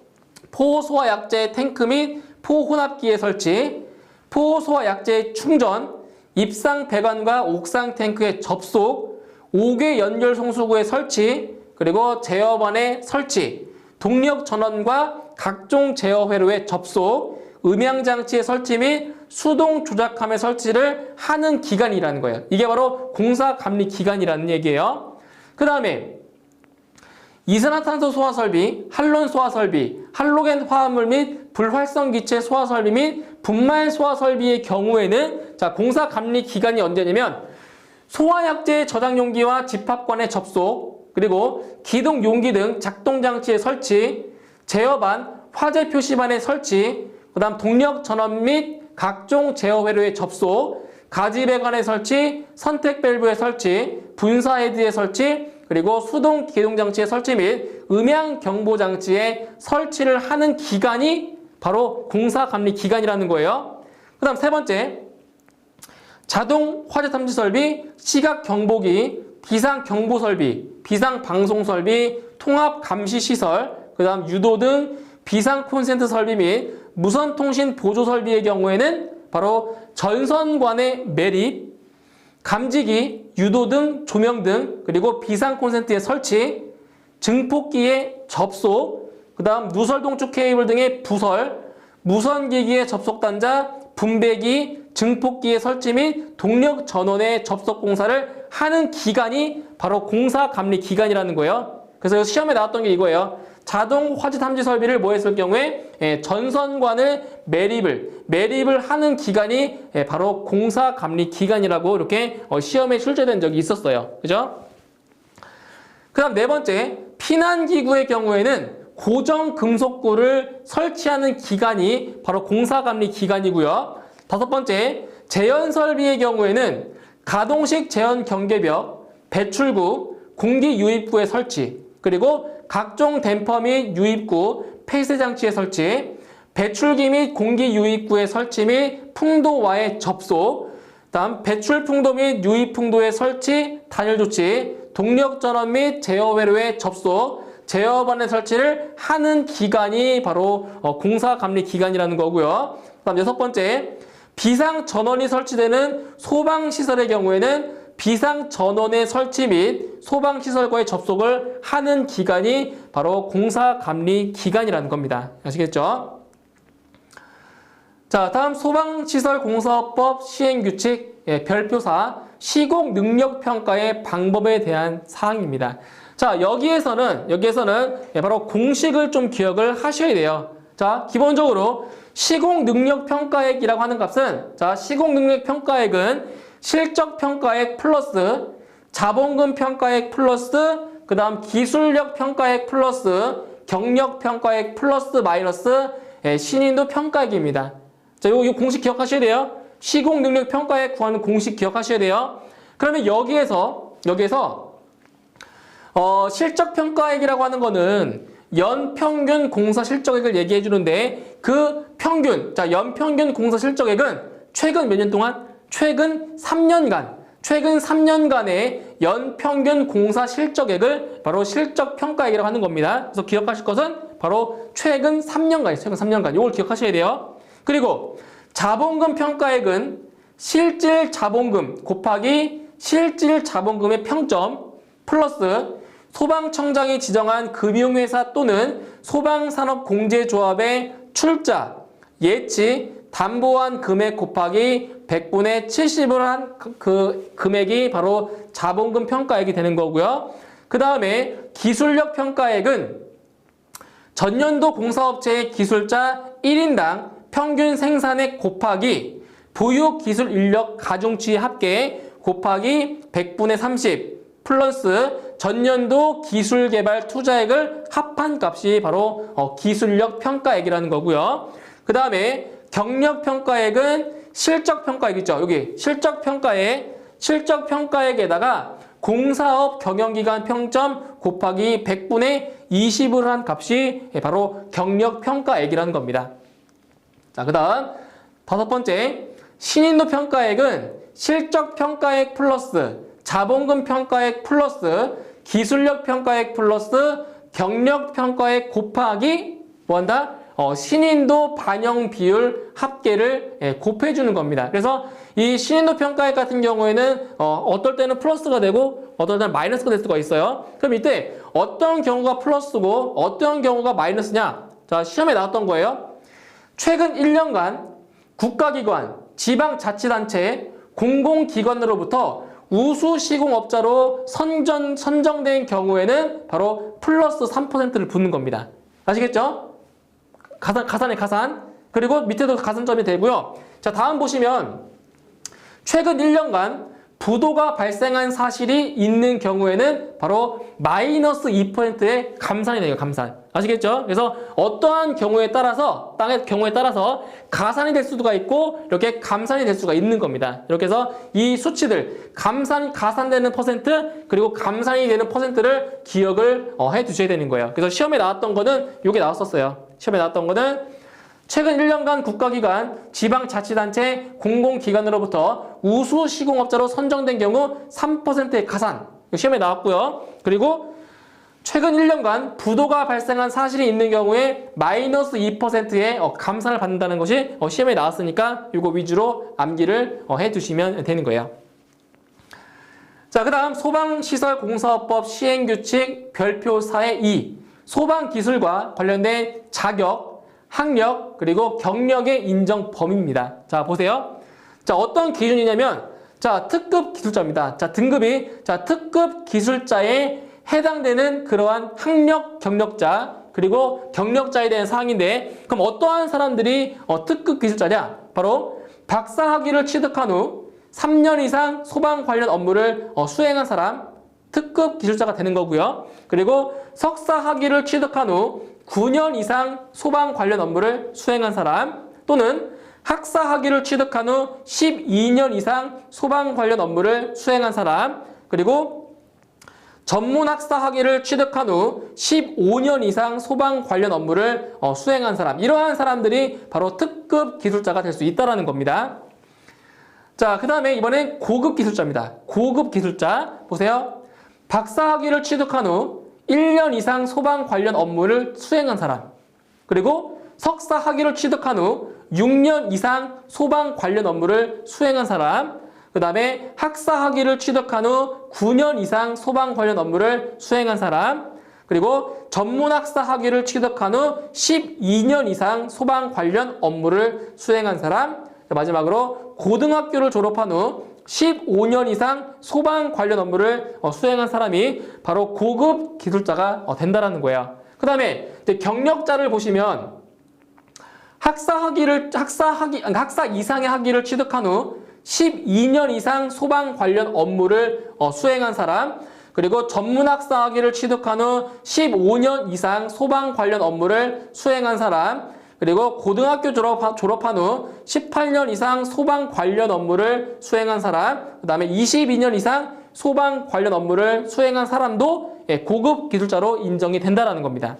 포 소화 약제 탱크 및 포 혼합기의 설치, 포 소화 약제 충전, 입상 배관과 옥상 탱크의 접속, 5개 연결 송수구의 설치, 그리고 제어반의 설치, 동력 전원과 각종 제어 회로의 접속, 음향장치의 설치 및 수동 조작함의 설치를 하는 기관이라는 거예요. 이게 바로 공사감리 기관이라는 얘기예요. 그 다음에 이산화탄소 소화 설비, 할론 소화 설비, 할로겐 화합물 및 불활성 기체 소화 설비 및 분말 소화 설비의 경우에는 자, 공사 감리 기간이 언제냐면 소화약제 저장 용기와 집합관의 접속, 그리고 기동 용기 등 작동 장치의 설치, 제어반, 화재 표시반의 설치, 그다음 동력 전원 및 각종 제어 회로의 접속, 가지 배관의 설치, 선택 밸브의 설치, 분사 헤드의 설치, 그리고 수동 기동 장치의 설치 및 음향 경보 장치의 설치를 하는 기간이 바로 공사 감리 기간이라는 거예요. 그다음 세 번째, 자동 화재 탐지 설비, 시각 경보기, 비상 경보 설비, 비상 방송 설비, 통합 감시 시설, 그다음 유도 등 비상 콘센트 설비 및 무선 통신 보조 설비의 경우에는 바로 전선관의 매립, 감지기, 유도 등 조명 등, 그리고 비상 콘센트의 설치, 증폭기의 접속, 그다음 누설 동축 케이블 등의 부설, 무선기기의 접속 단자, 분배기, 증폭기의 설치 및 동력 전원의 접속 공사를 하는 기간이 바로 공사 감리 기간이라는 거예요. 그래서 시험에 나왔던 게 이거예요. 자동 화재 탐지 설비를 뭐 했을 경우에 전선관을 매립을 하는 기간이 바로 공사 감리 기간이라고 이렇게 시험에 출제된 적이 있었어요. 그죠? 그다음 네 번째, 피난기구의 경우에는 고정 금속구를 설치하는 기간이 바로 공사 감리 기간이고요. 다섯 번째, 제연 설비의 경우에는 가동식 제연 경계벽, 배출구, 공기 유입구의 설치, 그리고 각종 댐퍼 및 유입구, 폐쇄 장치의 설치, 배출기 및 공기 유입구의 설치 및 풍도와의 접속, 다음 배출 풍도 및 유입 풍도의 설치, 단열 조치, 동력 전원 및 제어 회로의 접속, 제어반의 설치를 하는 기간이 바로 공사 감리 기간이라는 거고요. 다음 여섯 번째, 비상 전원이 설치되는 소방 시설의 경우에는 비상 전원의 설치 및 소방 시설과의 접속을 하는 기간이 바로 공사 감리 기간이라는 겁니다. 아시겠죠? 자, 다음 소방시설공사법 시행규칙 별표사 시공 능력 평가의 방법에 대한 사항입니다. 자, 여기에서는 바로 공식을 좀 기억을 하셔야 돼요. 자, 기본적으로 시공 능력 평가액이라고 하는 값은, 자, 시공 능력 평가액은 실적 평가액 플러스 자본금 평가액 플러스 그 다음 기술력 평가액 플러스 경력 평가액 플러스 마이너스 신인도 평가액입니다. 자, 요 공식 기억하셔야 돼요. 시공 능력 평가액 구하는 공식 기억하셔야 돼요. 그러면 여기에서 실적 평가액이라고 하는 거는 연평균 공사 실적액을 얘기해 주는데 그 평균, 자, 연평균 공사 실적액은 최근 몇 년 동안? 최근 3년간의 연평균 공사 실적액을 바로 실적 평가액이라고 하는 겁니다. 그래서 기억하실 것은 바로 최근 3년간. 이걸 기억하셔야 돼요. 그리고 자본금 평가액은 실질 자본금 곱하기 실질 자본금의 평점 플러스 소방청장이 지정한 금융회사 또는 소방산업공제조합의 출자, 예치, 담보한 금액 곱하기 100분의 70을 한 그 금액이 바로 자본금 평가액이 되는 거고요. 그 다음에 기술력 평가액은 전년도 공사업체의 기술자 1인당 평균 생산액 곱하기 보유 기술 인력 가중치 합계 곱하기 100분의 30 플러스 전년도 기술개발 투자액을 합한 값이 바로 기술력 평가액이라는 거고요. 그 다음에 경력평가액은 실적평가액 있죠. 여기 실적평가액에다가 공사업 경영기간 평점 곱하기 100분의 20을 한 값이 바로 경력평가액이라는 겁니다. 자, 그 다음 다섯 번째, 신인도 평가액은 실적평가액 플러스 자본금 평가액 플러스 기술력 평가액 플러스 경력 평가액 곱하기 뭐한다? 신인도 반영 비율 합계를 곱해주는 겁니다. 그래서 이 신인도 평가액 같은 경우에는 어떨 때는 플러스가 되고 어떨 때는 마이너스가 될 수가 있어요. 그럼 이때 어떤 경우가 플러스고 어떤 경우가 마이너스냐? 자, 자, 시험에 나왔던 거예요. 최근 1년간 국가기관, 지방자치단체, 공공기관으로부터 우수 시공업자로 선정된 경우에는 바로 플러스 3%를 붙는 겁니다. 아시겠죠? 가산에 가산. 그리고 밑에도 가산점이 되고요. 자, 다음 보시면 최근 1년간 부도가 발생한 사실이 있는 경우에는 바로 마이너스 2%의 감산이 돼요. 감산. 아시겠죠? 그래서 어떠한 경우에 따라서 땅의 경우에 따라서 가산이 될 수가 있고 이렇게 감산이 될 수가 있는 겁니다. 이렇게 해서 이 수치들 가산되는 퍼센트 그리고 감산이 되는 퍼센트를 기억을 해 두셔야 되는 거예요. 그래서 시험에 나왔던 거는 이게 나왔었어요. 시험에 나왔던 거는 최근 1년간 국가기관, 지방자치단체, 공공기관으로부터 우수 시공업자로 선정된 경우 3%의 가산. 시험에 나왔고요. 그리고 최근 1년간 부도가 발생한 사실이 있는 경우에 마이너스 2%의 감산을 받는다는 것이 시험에 나왔으니까 이거 위주로 암기를 해두시면 되는 거예요. 자, 그 다음 소방시설공사업법 시행규칙 별표 4의 2. 소방기술과 관련된 자격, 학력, 그리고 경력의 인정 범위입니다. 자, 보세요. 자, 어떤 기준이냐면, 자, 특급 기술자입니다. 자, 등급이, 자, 특급 기술자에 해당되는 그러한 학력, 경력자, 그리고 경력자에 대한 사항인데, 그럼 어떠한 사람들이 특급 기술자냐? 바로 박사학위를 취득한 후 3년 이상 소방 관련 업무를 수행한 사람, 특급 기술자가 되는 거고요. 그리고 석사학위를 취득한 후 9년 이상 소방 관련 업무를 수행한 사람 또는 학사학위를 취득한 후 12년 이상 소방 관련 업무를 수행한 사람 그리고 전문학사학위를 취득한 후 15년 이상 소방 관련 업무를 수행한 사람 이러한 사람들이 바로 특급 기술자가 될 수 있다는 겁니다. 자, 그 다음에 이번엔 고급 기술자입니다. 고급 기술자 보세요. 박사학위를 취득한 후 1년 이상 소방 관련 업무를 수행한 사람 그리고 석사 학위를 취득한 후 6년 이상 소방 관련 업무를 수행한 사람 그 다음에 학사 학위를 취득한 후 9년 이상 소방 관련 업무를 수행한 사람 그리고 전문학사 학위를 취득한 후 12년 이상 소방 관련 업무를 수행한 사람 마지막으로 고등학교를 졸업한 후 15년 이상 소방 관련 업무를 수행한 사람이 바로 고급 기술자가 된다는 거예요. 그 다음에 경력자를 보시면 학사 이상의 학위를 취득한 후 12년 이상 소방 관련 업무를 수행한 사람 그리고 전문학사 학위를 취득한 후 15년 이상 소방 관련 업무를 수행한 사람 그리고 고등학교 졸업한 후 18년 이상 소방 관련 업무를 수행한 사람, 그 다음에 22년 이상 소방 관련 업무를 수행한 사람도 고급 기술자로 인정이 된다는 겁니다.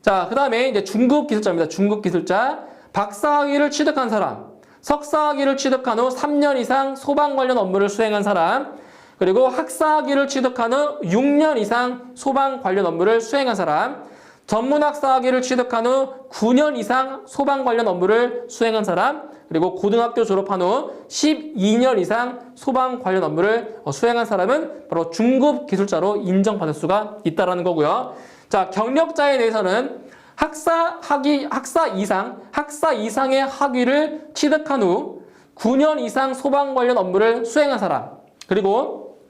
자, 그 다음에 이제 중급 기술자입니다. 중급 기술자. 박사학위를 취득한 사람, 석사학위를 취득한 후 3년 이상 소방 관련 업무를 수행한 사람, 그리고 학사학위를 취득한 후 6년 이상 소방 관련 업무를 수행한 사람, 전문학사학위를 취득한 후 9년 이상 소방 관련 업무를 수행한 사람 그리고 고등학교 졸업한 후 12년 이상 소방 관련 업무를 수행한 사람은 바로 중급 기술자로 인정받을 수가 있다는 거고요. 자, 경력자에 대해서는 학사 이상의 학위를 취득한 후 9년 이상 소방 관련 업무를 수행한 사람 그리고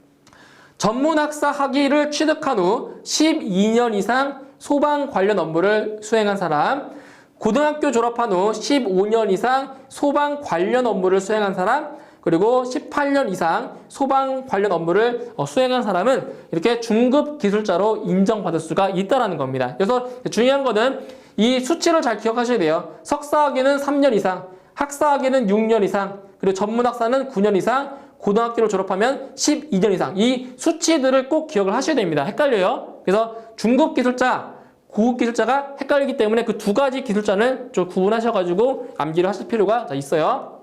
전문학사 학위를 취득한 후 12년 이상 소방 관련 업무를 수행한 사람, 고등학교 졸업한 후 15년 이상 소방 관련 업무를 수행한 사람, 그리고 18년 이상 소방 관련 업무를 수행한 사람은 이렇게 중급 기술자로 인정받을 수가 있다는 겁니다. 그래서 중요한 거는 이 수치를 잘 기억하셔야 돼요. 석사학위는 3년 이상, 학사학위는 6년 이상, 그리고 전문학사는 9년 이상, 고등학교를 졸업하면 12년 이상. 이 수치들을 꼭 기억을 하셔야 됩니다. 헷갈려요. 그래서 중급 기술자, 고급 기술자가 헷갈리기 때문에 그 두 가지 기술자는 좀 구분하셔가지고 암기를 하실 필요가 있어요.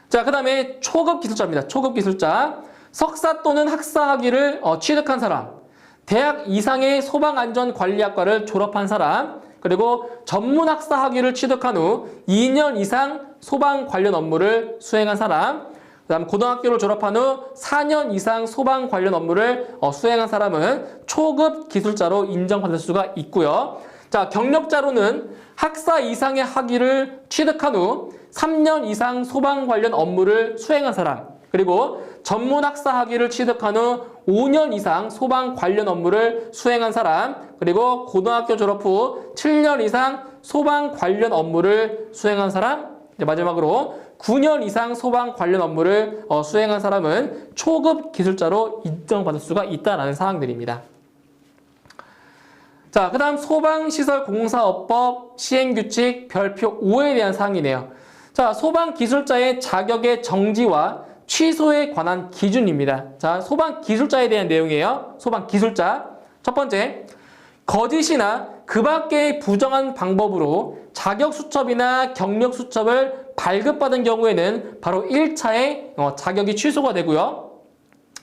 자, 그 다음에 초급 기술자입니다. 초급 기술자. 석사 또는 학사 학위를 취득한 사람, 대학 이상의 소방안전관리학과를 졸업한 사람, 그리고 전문학사 학위를 취득한 후 2년 이상 소방 관련 업무를 수행한 사람, 그다음 고등학교를 졸업한 후 4년 이상 소방 관련 업무를 수행한 사람은 초급 기술자로 인정받을 수가 있고요. 자, 경력자로는 학사 이상의 학위를 취득한 후 3년 이상 소방 관련 업무를 수행한 사람, 그리고 전문 학사 학위를 취득한 후 5년 이상 소방 관련 업무를 수행한 사람, 그리고 고등학교 졸업 후 7년 이상 소방 관련 업무를 수행한 사람, 이제 마지막으로 9년 이상 소방 관련 업무를 수행한 사람은 초급 기술자로 인정받을 수가 있다는 사항들입니다. 자, 그 다음 소방시설공사업법 시행규칙 별표 5에 대한 사항이네요. 자, 소방기술자의 자격의 정지와 취소에 관한 기준입니다. 자, 소방기술자에 대한 내용이에요. 소방기술자. 첫 번째, 거짓이나 그 밖의 부정한 방법으로 자격수첩이나 경력수첩을 발급받은 경우에는 바로 1차에 자격이 취소가 되고요.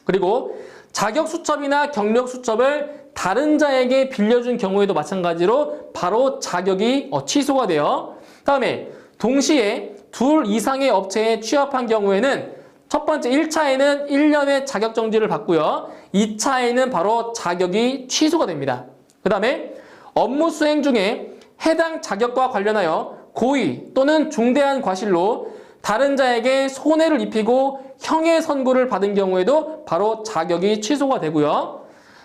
그리고 자격수첩이나 경력수첩을 다른 자에게 빌려준 경우에도 마찬가지로 바로 자격이 취소가 돼요. 다음에 동시에 둘 이상의 업체에 취업한 경우에는 첫 번째 1차에는 1년의 자격정지를 받고요. 2차에는 바로 자격이 취소가 됩니다. 그 다음에 업무 수행 중에 해당 자격과 관련하여 고의 또는 중대한 과실로 다른 자에게 손해를 입히고 형의 선고를 받은 경우에도 바로 자격이 취소가 되고요.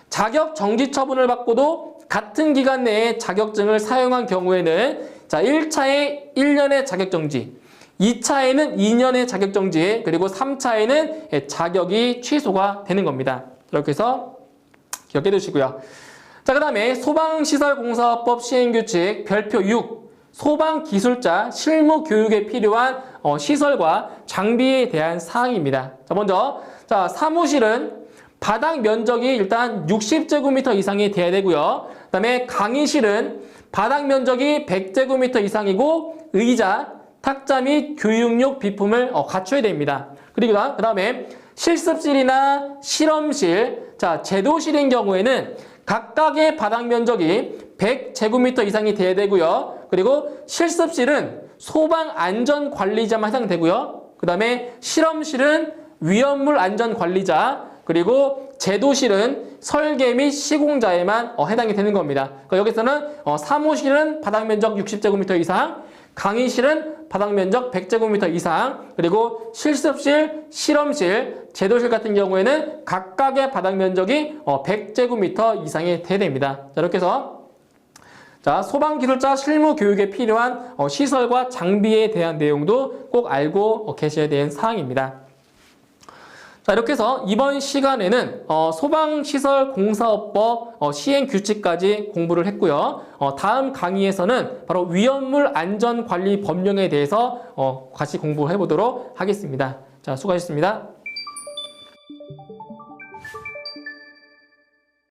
자격 정지 처분을 받고도 같은 기간 내에 자격증을 사용한 경우에는 자, 1차에 1년의 자격정지, 2차에는 2년의 자격정지, 그리고 3차에는 자격이 취소가 되는 겁니다. 이렇게 해서 기억해 두시고요. 자, 그 다음에 소방시설공사법 시행규칙 별표 6, 소방기술자 실무교육에 필요한 시설과 장비에 대한 사항입니다. 자, 먼저 사무실은 바닥 면적이 일단 60제곱미터 이상이 돼야 되고요. 그 다음에 강의실은 바닥 면적이 100제곱미터 이상이고 의자, 탁자 및 교육용 비품을 갖춰야 됩니다. 그리고 그 다음에 실습실이나 실험실, 자, 제도실인 경우에는 각각의 바닥 면적이 100제곱미터 이상이 돼야 되고요. 그리고 실습실은 소방안전관리자만 해당되고요. 그 다음에 실험실은 위험물 안전관리자, 그리고 제도실은 설계 및 시공자에만 해당이 되는 겁니다. 그러니까 여기서는 사무실은 바닥 면적 60제곱미터 이상, 강의실은 바닥 면적 100제곱미터 이상, 그리고 실습실, 실험실, 제도실 같은 경우에는 각각의 바닥 면적이 100제곱미터 이상이 돼야 됩니다. 자, 이렇게 해서 소방기술자 실무 교육에 필요한 시설과 장비에 대한 내용도 꼭 알고 계셔야 되는 사항입니다. 자, 이렇게 해서 이번 시간에는 소방시설공사업법 시행규칙까지 공부를 했고요. 다음 강의에서는 바로 위험물 안전관리 법령에 대해서 같이 공부해 보도록 하겠습니다. 자, 수고하셨습니다.